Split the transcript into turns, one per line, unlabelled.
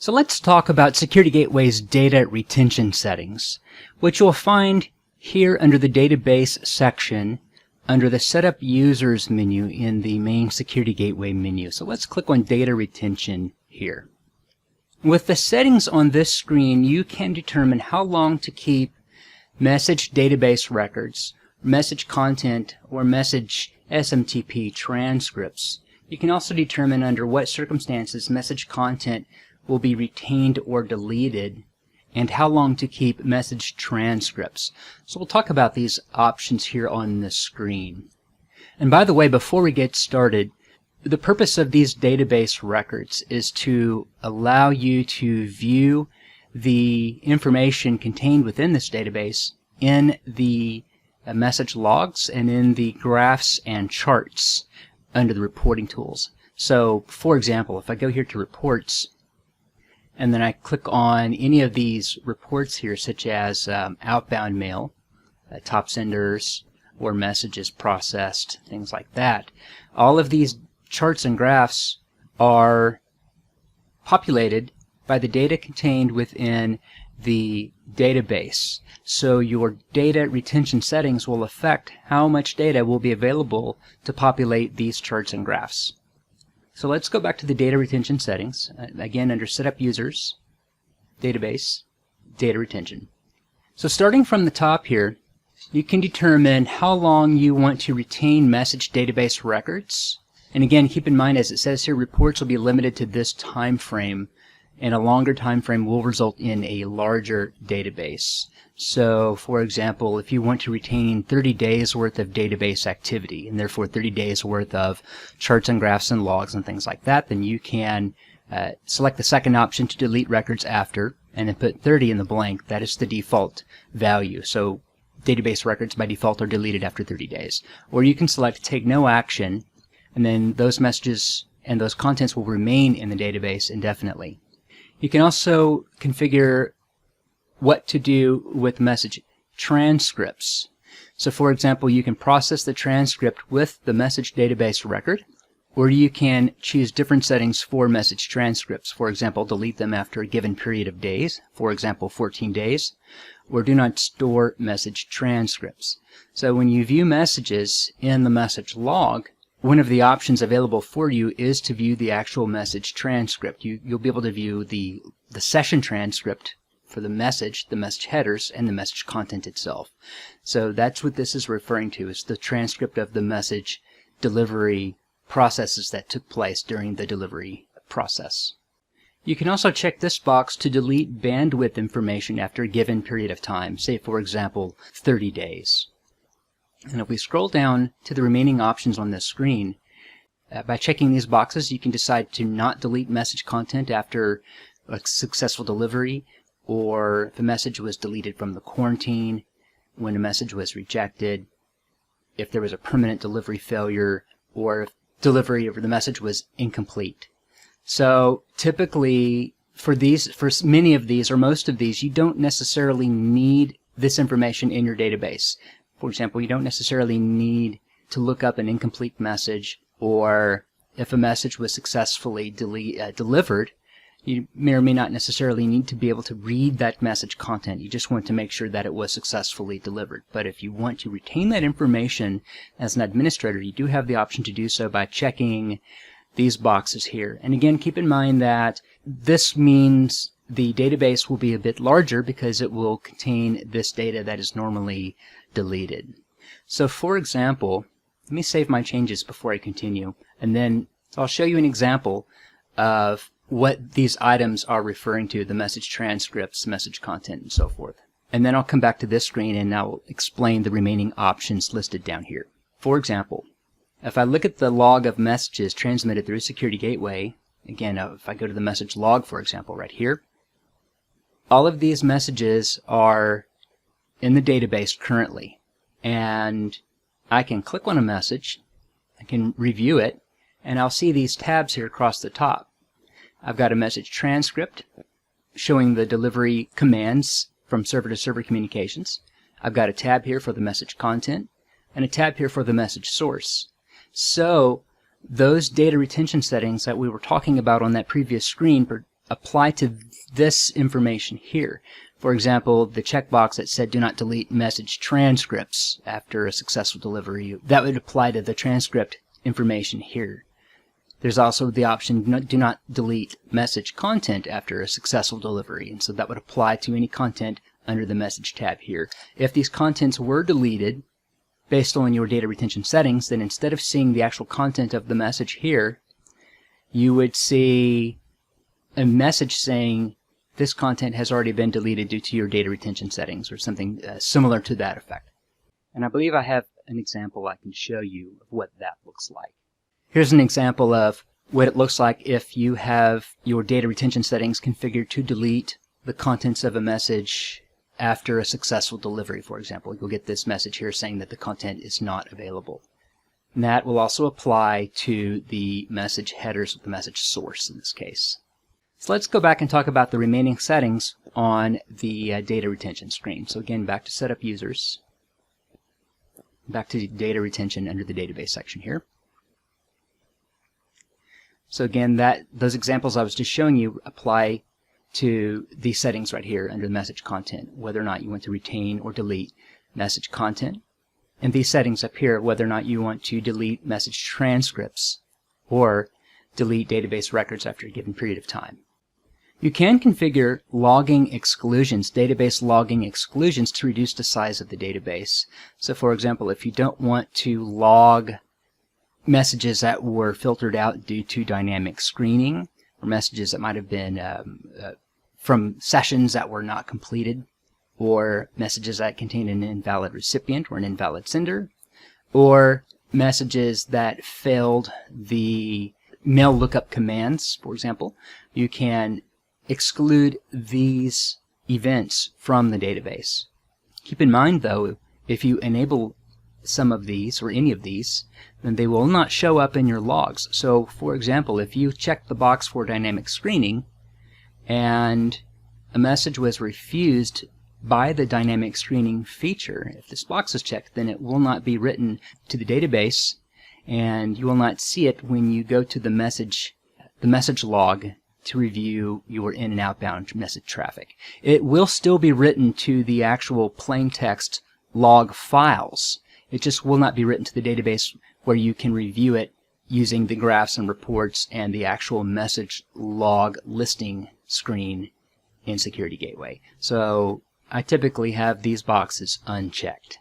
So let's talk about Security Gateway's data retention settings, which you'll find here under the Database section under the Setup Users menu in the main Security Gateway menu. So let's click on Data Retention here. With the settings on this screen, you can determine how long to keep message database records, message content, or message SMTP transcripts. You can also determine under what circumstances message content will be retained or deleted, and how long to keep message transcripts. So we'll talk about these options here on the screen. And by the way, before we get started, the purpose of these database records is to allow you to view the information contained within this database in the message logs and in the graphs and charts under the reporting tools. So, for example, if I go here to Reports, and then I click on any of these reports here, such as outbound mail, top senders, or messages processed, things like that. All of these charts and graphs are populated by the data contained within the database. So your data retention settings will affect how much data will be available to populate these charts and graphs. So let's go back to the data retention settings, again under Setup Users, Database, Data Retention. So starting from the top here, you can determine how long you want to retain message database records. And again, keep in mind, as it says here, reports will be limited to this time frame, and a longer time frame will result in a larger database. So, for example, if you want to retain 30 days worth of database activity, and therefore 30 days worth of charts and graphs and logs and things like that, then you can select the second option to delete records after, and then put 30 in the blank. That is the default value. So database records by default are deleted after 30 days. Or you can select take no action, and then those messages and those contents will remain in the database indefinitely. You can also configure what to do with message transcripts. So for example, you can process the transcript with the message database record, or you can choose different settings for message transcripts. For example, delete them after a given period of days, for example 14 days, or do not store message transcripts. So when you view messages in the message log, one of the options available for you is to view the actual message transcript. You'll be able to view the session transcript for the message headers, and the message content itself. So that's what this is referring to, is the transcript of the message delivery processes that took place during the delivery process. You can also check this box to delete bandwidth information after a given period of time, say for example 30 days. And if we scroll down to the remaining options on this screen, by checking these boxes you can decide to not delete message content after a successful delivery, or if a message was deleted from the quarantine, when a message was rejected, if there was a permanent delivery failure, or if delivery of the message was incomplete. So typically for many of these, or most of these, you don't necessarily need this information in your database. For example, you don't necessarily need to look up an incomplete message, or if a message was successfully delivered, you may or may not necessarily need to be able to read that message content. You just want to make sure that it was successfully delivered. But if you want to retain that information as an administrator, you do have the option to do so by checking these boxes here. And again, keep in mind that this means the database will be a bit larger because it will contain this data that is normally deleted. So for example, let me save my changes before I continue, and then I'll show you an example of what these items are referring to, the message transcripts, message content, and so forth. And then I'll come back to this screen and I'll explain the remaining options listed down here. For example, if I look at the log of messages transmitted through Security Gateway, again, if I go to the message log, for example, right here, all of these messages are in the database currently. And I can click on a message, I can review it, and I'll see these tabs here across the top. I've got a message transcript showing the delivery commands from server-to-server communications. I've got a tab here for the message content, and a tab here for the message source. So those data retention settings that we were talking about on that previous screen apply to this information here. For example, the checkbox that said do not delete message transcripts after a successful delivery, that would apply to the transcript information here. There's also the option do not delete message content after a successful delivery, and so that would apply to any content under the message tab here. If these contents were deleted based on your data retention settings, then instead of seeing the actual content of the message here, you would see a message saying this content has already been deleted due to your data retention settings, or something similar to that effect. And I believe I have an example I can show you of what that looks like. Here's an example of what it looks like if you have your data retention settings configured to delete the contents of a message after a successful delivery, for example. You'll get this message here saying that the content is not available. And that will also apply to the message headers of the message source in this case. So let's go back and talk about the remaining settings on the data retention screen. So again, back to Setup Users, back to Data Retention under the Database section here. So again, those examples I was just showing you apply to these settings right here under the message content, whether or not you want to retain or delete message content. And these settings up here, whether or not you want to delete message transcripts or delete database records after a given period of time. You can configure logging exclusions, database logging exclusions, to reduce the size of the database. So for example, if you don't want to log messages that were filtered out due to dynamic screening, or messages that might have been from sessions that were not completed, or messages that contain an invalid recipient or an invalid sender, or messages that failed the mail lookup commands, for example, you can exclude these events from the database. Keep in mind, though, if you enable some of these or any of these, then they will not show up in your logs. So, for example, if you check the box for dynamic screening and a message was refused by the dynamic screening feature, if this box is checked, then it will not be written to the database, and you will not see it when you go to the message log to review your in and outbound message traffic. It will still be written to the actual plain text log files. It just will not be written to the database where you can review it using the graphs and reports and the actual message log listing screen in Security Gateway. So I typically have these boxes unchecked.